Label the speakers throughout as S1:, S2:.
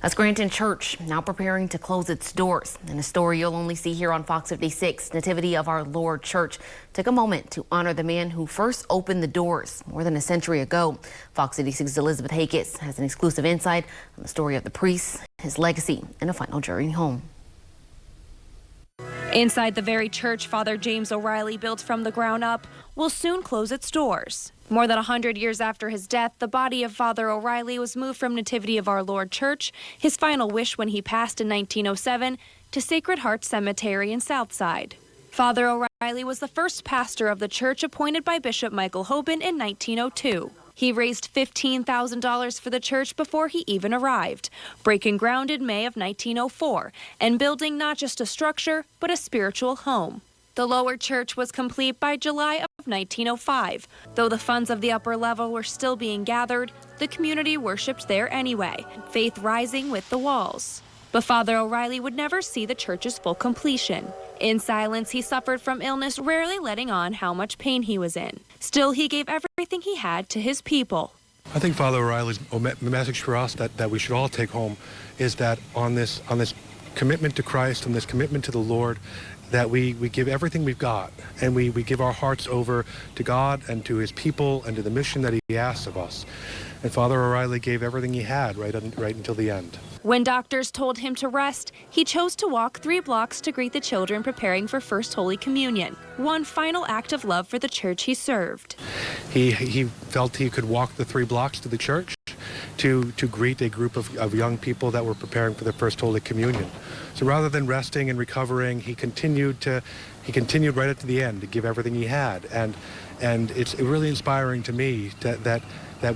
S1: A Scranton church now preparing to close its doors. In a story you'll only see here on Fox 56, Nativity of Our Lord Church took a moment to honor the man who first opened the doors more than a century ago. Fox 56's Elizabeth Hakis has an exclusive insight on the story of the priest, his legacy, and a final journey home.
S2: Inside the very church Father James O'Reilly built from the ground up will soon close its doors. More than 100 years after his death, the body of Father O'Reilly was moved from Nativity of Our Lord Church, his final wish when he passed in 1907, to Sacred Heart Cemetery in Southside. Father O'Reilly was the first pastor of the church appointed by Bishop Michael Hoban in 1902. He raised $15,000 for the church before he even arrived, breaking ground in May of 1904 and building not just a structure, but a spiritual home. The lower church was complete by July of 1905. Though the funds of the upper level were still being gathered, the community worshipped there anyway, faith rising with the walls. But Father O'Reilly would never see the church's full completion. In silence, he suffered from illness, rarely letting on how much pain he was in. Still, he gave everything he had to his people.
S3: I think Father O'Reilly's message for us that we should all take home is that on this commitment to Christ and this commitment to the Lord, that we give everything we've got, and we give our hearts over to God and to his people and to the mission that he asks of us. And Father O'Reilly gave everything he had right until the end.
S2: When doctors told him to rest, he chose to walk 3 blocks to greet the children preparing for First Holy Communion, one final act of love for the church he served.
S3: He felt he could walk the 3 blocks to the church to greet a group of young people that were preparing for the First Holy Communion. So rather than resting and recovering, he continued right up to the end to give everything he had. And it's really inspiring to me that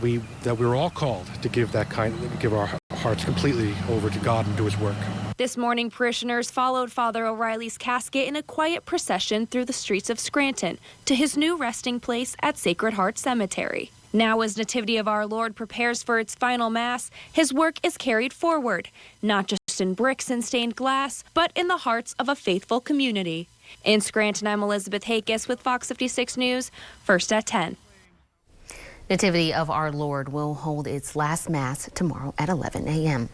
S3: we're all called to give our hearts completely over to God and do his work.
S2: This morning, parishioners followed Father O'Reilly's casket in a quiet procession through the streets of Scranton to his new resting place at Sacred Heart Cemetery. Now, as Nativity of Our Lord prepares for its final Mass, his work is carried forward, not just in bricks and stained glass, but in the hearts of a faithful community. In Scranton, I'm Elizabeth Hakis with Fox 56 News, first at 10.
S1: Nativity of Our Lord will hold its last Mass tomorrow at 11 a.m.